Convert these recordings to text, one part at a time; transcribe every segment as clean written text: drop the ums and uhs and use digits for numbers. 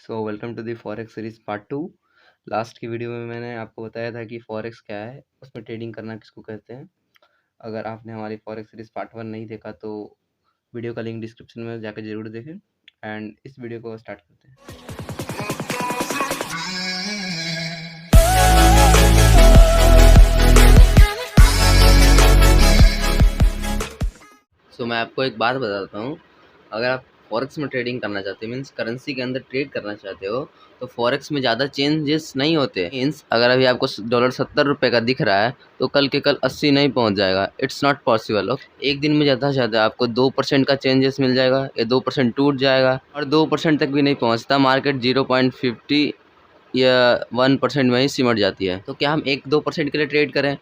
So welcome to the forex series part 2। Last की video में मैंने आपको बताया था कि फॉरेक्स क्या है, उसमें ट्रेडिंग करना किसको कहते हैं। अगर आपने हमारी फॉरेक्स सीरीज पार्ट 1 नहीं देखा तो वीडियो का लिंक डिस्क्रिप्शन में जाकर जरूर देखें। एंड इस वीडियो को स्टार्ट करते हैं। मैं आपको एक बात बताता हूँ। अगर आप फॉरेक्स में ट्रेडिंग करना चाहते हो, मीन्स करेंसी के अंदर ट्रेड करना चाहते हो, तो फॉरेक्स में ज़्यादा चेंजेस नहीं होते। मीन्स अगर अभी आपको डॉलर 70 रुपये का दिख रहा है तो कल के कल 80 नहीं पहुंच जाएगा। It's not possible. एक दिन में ज़्यादा से ज़्यादा आपको 2% का चेंजेस मिल जाएगा, या 2% टूट जाएगा, और 2% तक भी नहीं पहुंचता। मार्केट 0.50 या 1% में ही सिमट जाती है। तो क्या हम 1-2% के लिए ट्रेड करें?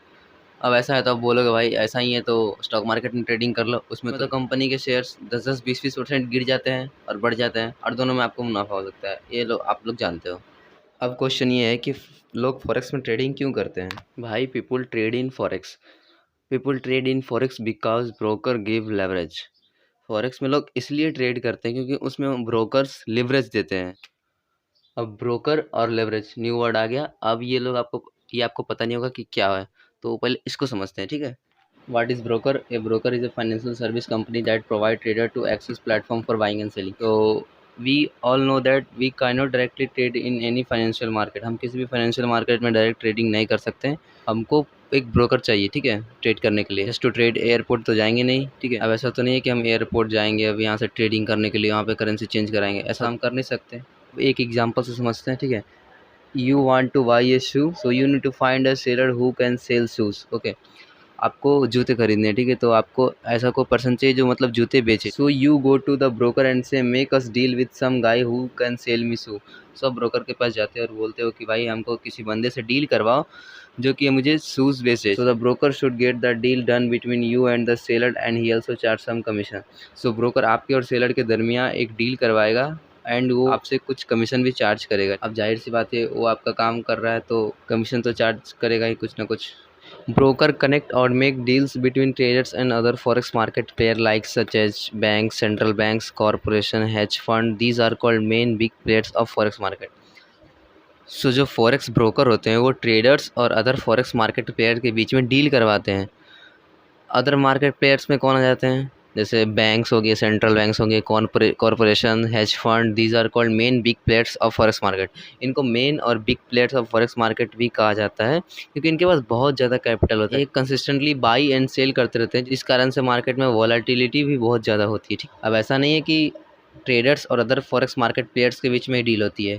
अब ऐसा है तो आप बोलोगे भाई ऐसा ही है तो स्टॉक मार्केट में ट्रेडिंग कर लो, उसमें तो कंपनी के शेयर्स 10-20% गिर जाते हैं और बढ़ जाते हैं, और दोनों में आपको मुनाफा हो सकता है। ये आप लोग जानते हो। अब क्वेश्चन ये है कि लोग फॉरेक्स में ट्रेडिंग क्यों करते हैं। भाई people trade in forex because broker give leverage. Forex में लोग इसलिए ट्रेड करते हैं क्योंकि उसमें ब्रोकर्स लिवरेज देते हैं। अब ब्रोकर और लेवरेज न्यू वर्ड आ गया। अब ये आपको पता नहीं होगा कि क्या है, तो पहले इसको समझते हैं, ठीक है। What is broker? A broker is a financial service company that provide trader to access platform for buying and selling. So we all know that we cannot directly trade in any financial market. हम किसी भी financial market में direct trading नहीं कर सकते हैं। हमको एक ब्रोकर चाहिए, ठीक है, ट्रेड करने के लिए। जस्ट टू ट्रेड एयरपोर्ट तो जाएंगे नहीं, ठीक है। अब ऐसा तो नहीं है कि हम एयरपोर्ट जाएंगे अब यहाँ से ट्रेडिंग करने के लिए, वहाँ पे करेंसी चेंज कराएंगे, ऐसा हम कर नहीं सकते। एक एग्जाम्पल से समझते हैं, ठीक है। You want to buy a shoe, so you need to find a seller who can sell shoes. Okay. आपको जूते खरीदने हैं, ठीक है, तो आपको ऐसा कोई पर्सन चाहिए जो मतलब जूते बेचे। So you go to the broker and say make us deal with some guy who can sell me shoe. सब ब्रोकर के पास जाते हैं और बोलते हो कि भाई हमको किसी बंदे से डील करवाओ जो कि मुझे शूज़ बेचे। So the broker should get the deal done between you and the seller and he also charge some commission. So broker आपके और सेलर के दरमियान एक डील करवाएगा एंड वो आपसे कुछ कमीशन भी चार्ज करेगा। अब जाहिर सी बात है, वो आपका काम कर रहा है तो कमीशन तो चार्ज करेगा ही कुछ ना कुछ। Broker connect or make deals between traders and other forex market player like such as banks, central banks, corporation, hedge fund. These are called main big players of forex market. So जो forex broker होते हैं वो traders और other forex market player के बीच में deal करवाते हैं। Other market players में कौन आ जाते हैं? जैसे बैंक्स हो गए, सेंट्रल बैंक्स हो गए, corporation, hedge fund. These are called main big players of forex market. इनको मेन और big players of forex market भी कहा जाता है क्योंकि इनके पास बहुत ज़्यादा कैपिटल होता है। ये कंसिस्टेंटली बाई एंड सेल करते रहते हैं, जिस कारण से मार्केट में वॉलेटिलिटी भी बहुत ज़्यादा होती है, ठीक। अब ऐसा नहीं है कि ट्रेडर्स और अदर फॉरेक्स मार्केट प्लेयर्स के बीच में डील होती है।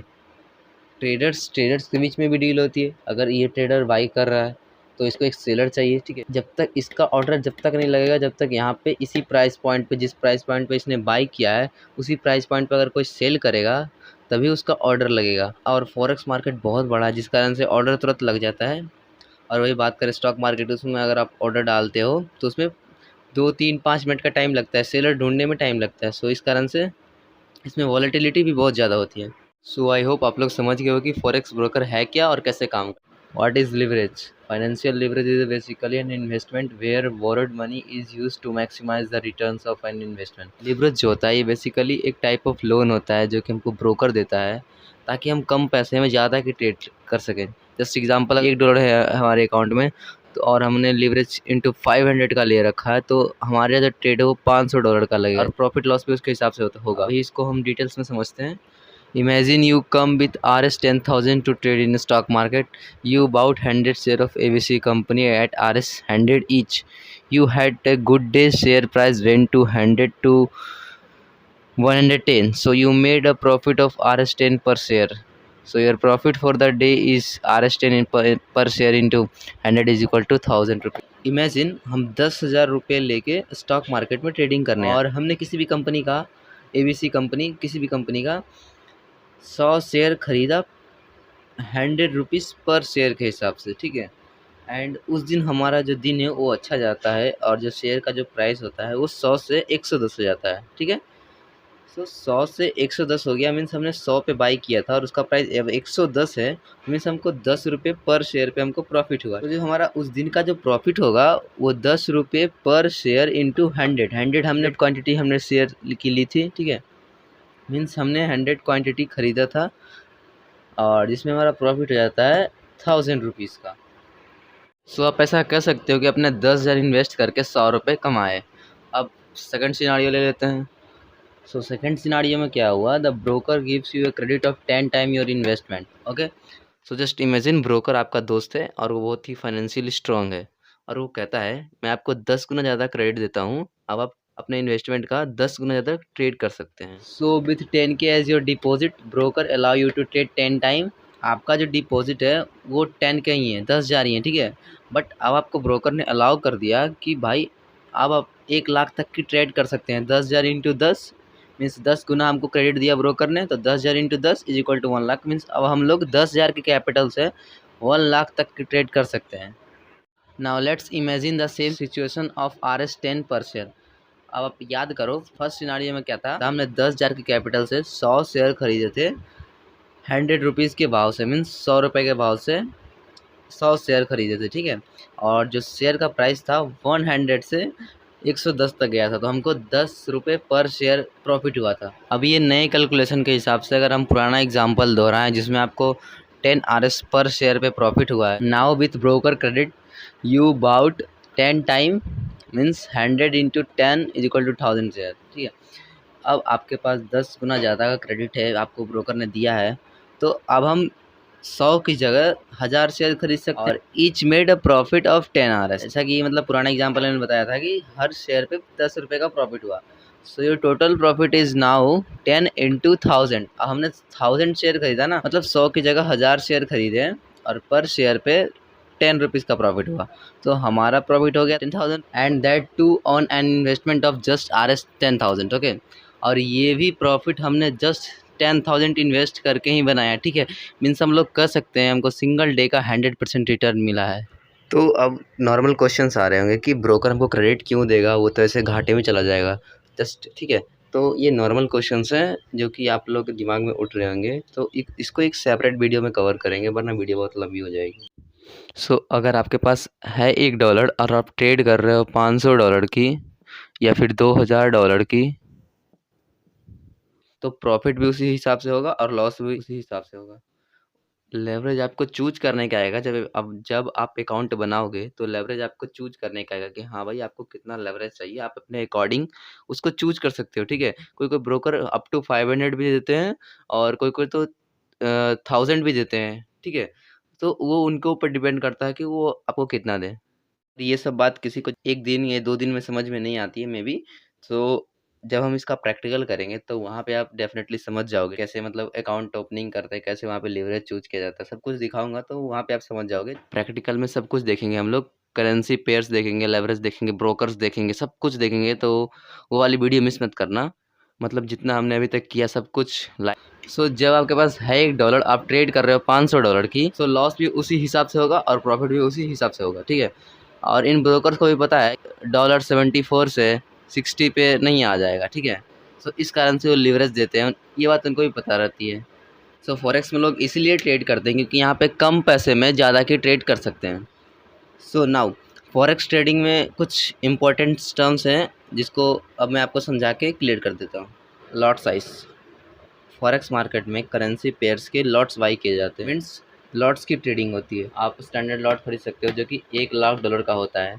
ट्रेडर्स के बीच में भी डील होती है। अगर ये ट्रेडर बाई कर रहा है तो इसको एक सेलर चाहिए, ठीक है। जब तक इसका ऑर्डर जब तक नहीं लगेगा, जब तक यहाँ पे इसी प्राइस पॉइंट पे, जिस प्राइस पॉइंट पे इसने बाई किया है उसी प्राइस पॉइंट पे अगर कोई सेल करेगा तभी उसका ऑर्डर लगेगा। और फॉरेक्स मार्केट बहुत बड़ा है जिस कारण से ऑर्डर तुरंत लग जाता है। और वही बात करें स्टॉक मार्केट, उसमें अगर आप ऑर्डर डालते हो तो उसमें 2-3-5 मिनट का टाइम लगता है, सेलर ढूंढने में टाइम लगता है। सो इस कारण से इसमें वॉलेटिलिटी भी बहुत ज़्यादा होती है। सो आई होप आप लोग समझ गए हो कि फॉरेक्स ब्रोकर है क्या और कैसे काम। What is leverage? Financial leverage is basically an investment where borrowed money is used to maximize the returns of an investment. Leverage जो होता है ये बेसिकली एक टाइप ऑफ लोन होता है जो कि हमको ब्रोकर देता है ताकि हम कम पैसे में ज़्यादा की ट्रेड कर सकें। जस्ट एग्जांपल, $1 है हमारे अकाउंट में तो और हमने लिवरेज इंटू 500 का ले रखा है, तो हमारे जो ट्रेड है वो $500 का लगेगा और प्रॉफिट लॉस भी उसके हिसाब से होगा। अभी इसको हम डिटेल्स में समझते हैं। Imagine you come with Rs 10,000 to trade in the stock market. You bought 100 share of ABC company at Rs 100 each. You had a good day. Share price went to 100 to 110. So you made a profit of Rs 10 per share. So your profit for the day is Rs 10 per share into 100 is equal to 1,000 रुपये। Imagine हम 10,000 रुपये लेके stock market में trading करने हैं और हमने किसी भी कंपनी का, ABC कंपनी, किसी भी कंपनी का 100 शेयर खरीदा 100 रुपीज़ पर शेयर के हिसाब से, ठीक है। एंड उस दिन हमारा जो दिन है वो अच्छा जाता है और जो शेयर का जो प्राइस होता है वो 100 से 110 हो जाता है, ठीक है। सो 100 से 110 हो गया, मीन्स हमने 100 पे बाई किया था और उसका प्राइस अब 110 है, मीन्स हमको 10 रुपये पर शेयर पे हमको प्रॉफिट हुआ। तो जो हमारा उस दिन का जो प्रॉफिट होगा वो 10 रुपये पर शेयर इंटू 100 हमने क्वान्टिटी हमने शेयर की ली थी, ठीक है। मीन्स हमने 100 क्वांटिटी ख़रीदा था और जिसमें हमारा प्रॉफिट हो जाता है 1000 रुपीज़ का। सो आप ऐसा कह सकते हो कि अपने 10,000 इन्वेस्ट करके 100 रुपये कमाए। अब सेकंड सिनारियो ले लेते हैं। सो सेकंड सिनारियो में क्या हुआ, the broker gives you a credit of 10 time your investment. Okay, so just imagine broker आपका दोस्त है और वो बहुत ही फाइनेंशियली स्ट्रांग है और वो कहता है मैं आपको 10 गुना ज़्यादा क्रेडिट देता हूँ, अब आप अपने इन्वेस्टमेंट का 10 गुना ज़्यादा ट्रेड कर सकते हैं। So with 10K as your deposit broker allow you to trade 10 time. आपका जो डिपॉजिट है वो 10K ही है, 10,000 ही है, ठीक है। बट अब आपको ब्रोकर ने अलाउ कर दिया कि भाई अब आप 1 लाख तक की ट्रेड कर सकते हैं। 10,000 इंटू 10 मीन्स 10 गुना हमको क्रेडिट दिया ब्रोकर ने, तो 10,000 into 10 is equal to 1 lakh. Means अब हम लोग 10,000 के कैपिटल से 1 लाख तक की ट्रेड कर सकते हैं। Now let's imagine the same situation of RS10 पर शेयर। अब आप याद करो फर्स्ट सिनारियो में क्या था, हमने 10,000 के कैपिटल से 100 शेयर खरीदे थे 100 रुपीज़ के भाव से, मीन्स 100 रुपये के भाव से 100 शेयर खरीदे थे, ठीक है। और जो शेयर का प्राइस था 100 से 110 तक गया था, तो हमको 10 रुपये पर शेयर प्रॉफिट हुआ था। अब ये नए कैलकुलेशन के हिसाब से अगर हम पुराना एग्जांपल दोहराएं जिसमें आपको 10 RS पर शेयर पे प्रॉफिट हुआ है, now with broker credit you about 10 time means 100 into 10 is equal to 1000 share, ठीक है। अब आपके पास 10 गुना ज़्यादा का क्रेडिट है, आपको ब्रोकर ने दिया है, तो अब हम 100 की जगह 1000 शेयर खरीद सकते हैं और each made a profit of 10 RS। जैसा कि मतलब पुराना एग्जांपल मैंने बताया था कि हर शेयर पे 10 रुपये का प्रॉफिट हुआ। So your total profit is now 10 into 1000। अब हमने 1000 शेयर खरीदा ना, मतलब 100 की जगह 1000 शेयर खरीदे और पर शेयर पे 10 रुपीज़ का प्रॉफिट हुआ, तो हमारा प्रॉफिट हो गया 10,000 and that too on an investment of just RS 10,000। Okay, और ये भी प्रॉफिट हमने जस्ट 10,000 इन्वेस्ट करके ही बनाया, ठीक है। मीन्स हम लोग कह सकते हैं हमको सिंगल डे का 100% रिटर्न मिला है। तो अब नॉर्मल क्वेश्चंस आ रहे होंगे कि ब्रोकर हमको क्रेडिट क्यों देगा, वो तो ऐसे घाटे में चला जाएगा जस्ट, ठीक है। तो ये नॉर्मल क्वेश्चंस हैं जो कि आप लोग के दिमाग में उठ रहे होंगे, तो इसको एक सेपरेट वीडियो में कवर करेंगे वरना वीडियो बहुत लंबी हो जाएगी। सो अगर आपके पास है $1 और आप ट्रेड कर रहे हो $500 की या फिर $2,000 की, तो प्रॉफिट भी उसी हिसाब से होगा और लॉस भी उसी हिसाब से होगा। लेवरेज आपको चूज करने का आएगा, जब आप अकाउंट बनाओगे तो लेवरेज आपको चूज करने का आएगा कि हाँ भाई आपको कितना लेवरेज चाहिए, आप अपने अकॉर्डिंग उसको चूज कर सकते हो, ठीक है। कोई कोई ब्रोकर अप टू 500 भी देते हैं और कोई कोई तो 1000 भी देते हैं, ठीक है। तो वो उनके ऊपर डिपेंड करता है कि वो आपको कितना दें। ये सब बात किसी को 1 दिन या 2 दिन में समझ में नहीं आती है मे बी। तो जब हम इसका प्रैक्टिकल करेंगे तो वहाँ पे आप डेफ़िनेटली समझ जाओगे कैसे मतलब अकाउंट ओपनिंग करते हैं, कैसे वहाँ पे लिवरेज चूज़ किया जाता है, सब कुछ दिखाऊँगा तो वहाँ पे आप समझ जाओगे। प्रैक्टिकल में सब कुछ देखेंगे हम लोग, करेंसी पेयर्स देखेंगे, लेवरेज देखेंगे, ब्रोकर्स देखेंगे, सब कुछ देखेंगे, तो वो वाली वीडियो मिस मत करना। मतलब जितना हमने अभी तक किया सब कुछ सो जब आपके पास है $1 आप ट्रेड कर रहे हो $500 की, सो लॉस भी उसी हिसाब से होगा और प्रॉफिट भी उसी हिसाब से होगा, ठीक है। और इन ब्रोकर्स को भी पता है $74 से 60 पे नहीं आ जाएगा, ठीक है। सो इस कारण से वो लिवरेज देते हैं, ये बात उनको भी पता रहती है। सो फॉरेक्स में लोग इसीलिए ट्रेड करते हैं क्योंकि यहाँ पे कम पैसे में ज़्यादा की ट्रेड कर सकते हैं। सो नाउ फॉरेक्स ट्रेडिंग में कुछ इंपॉर्टेंट टर्म्स हैं जिसको अब मैं आपको समझा के क्लियर कर देता हूँ। लॉट साइज़, फॉरेक्स मार्केट में करेंसी पेयर्स के लॉट्स बाई किए जाते हैं, मीन्स लॉट्स की ट्रेडिंग होती है। आप स्टैंडर्ड लॉट खरीद सकते हो जो कि $1,00,000 का होता है।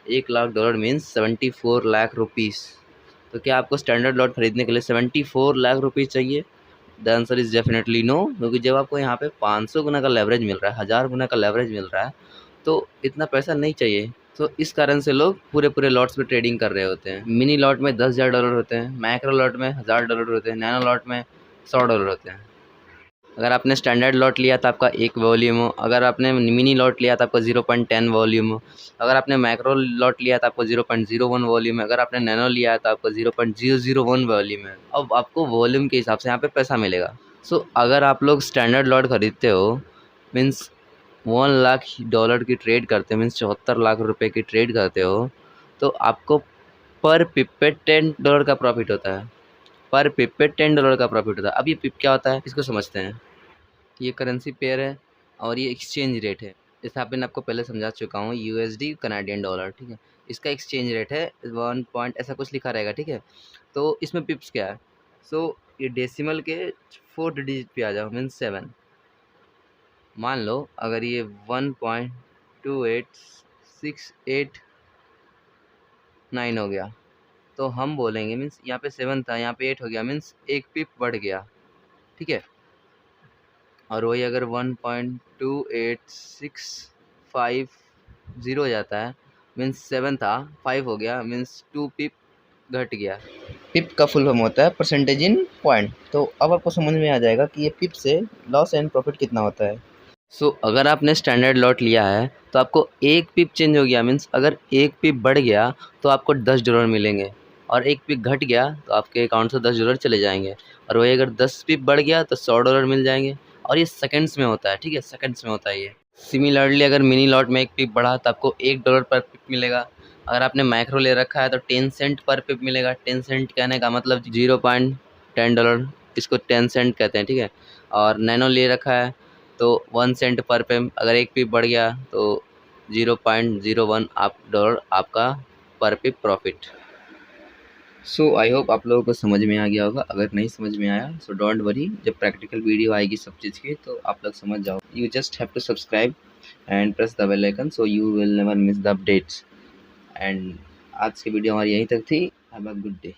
$1,00,000 मीन्स 74 लाख रुपीज़। तो क्या आपको स्टैंडर्ड लॉट खरीदने के लिए 74 लाख रुपीज़ चाहिए? The answer is definitely no, क्योंकि जब आपको यहाँ पे 500 गुना का लेवरेज मिल रहा है, 1000 गुना का लेवरेज मिल रहा है, तो इतना पैसा नहीं चाहिए। तो इस कारण से लोग पूरे पूरे लॉट्स में ट्रेडिंग कर रहे होते हैं। मिनी लॉट में $10,000 होते हैं, मैक्रो लॉट में $1000 होते हैं, नैनो लॉट में $100 होते हैं। अगर आपने स्टैंडर्ड लॉट लिया तो आपका 1 वॉल्यूम हो, अगर आपने मिनी लॉट लिया तो आपका 0.10 वॉल्यूम हो, अगर आपने मैक्रो लॉट लिया तो आपको 0.01 वॉल्यूम है, अगर आपने नैनो लिया है तो आपको 0.001 वॉल्यूम है। अब आपको वॉल्यूम के हिसाब से यहाँ पे पैसा मिलेगा। सो अगर आप लोग स्टैंडर्ड लॉट खरीदते हो मीन्स $1,00,000 की ट्रेड करते हो, मीन्स 74 लाख रुपए की ट्रेड करते हो, तो आपको पर पिप पे $10 का प्रॉफिट होता है। पर पिप पे $10 का प्रॉफिट होता है। अब ये पिप क्या होता है इसको समझते हैं। ये करेंसी पेयर है और ये एक्सचेंज रेट है। जैसे मैंने आपको पहले समझा चुका हूँ, USD कनाडियन डॉलर, ठीक है। इसका एक्सचेंज रेट है 1 पॉइंट ऐसा कुछ लिखा रहेगा, ठीक है। तो इसमें पिप्स क्या है? सो ये डेसिमल के 4th डिजिट पे आ जाओ, मीन्स 7। मान लो अगर ये 1.28689 हो गया, तो हम बोलेंगे मीन्स यहाँ पे 7 था, यहाँ पे 8 हो गया, मीन्स एक पिप बढ़ गया, ठीक है। और वही अगर 1.28650 हो जाता है, मीन्स 7 था, 5 हो गया, मीन्स 2 पिप घट गया। पिप का फुल फॉर्म होता है परसेंटेज इन पॉइंट। तो अब आपको समझ में आ जाएगा कि ये पिप से लॉस एंड प्रॉफिट कितना होता है। अगर आपने स्टैंडर्ड लॉट लिया है तो आपको एक पिप चेंज हो गया, मीन्स अगर एक पिप बढ़ गया तो आपको $10 मिलेंगे, और एक पिप घट गया तो आपके अकाउंट से $10 चले जाएंगे। और वही अगर 10 पिप बढ़ गया तो $100 मिल जाएंगे। और ये सेकंड्स में होता है, ठीक है, सेकंड्स में होता है ये। सिमिलरली अगर मिनी लॉट में एक पिप बढ़ा तो आपको $1 पर पिप मिलेगा। अगर आपने माइक्रो ले रखा है तो 10 सेंट पर पिप मिलेगा। 10 सेंट कहने का मतलब $0.10, इसको 10 सेंट कहते हैं, ठीक है। और नैनो ले रखा है तो 1 सेंट पर पिप, अगर एक पिप बढ़ गया तो $0.01 डॉलर आपका पर पिप प्रॉफिट। आई होप आप लोगों को समझ में आ गया होगा। अगर नहीं समझ में आया सो डोंट वरी, जब प्रैक्टिकल वीडियो आएगी सब चीज़ की तो आप लोग समझ जाओ। You just have to subscribe and press the bell icon so you will never miss the updates. And आज की वीडियो हमारी यहीं तक थी। Have a good day.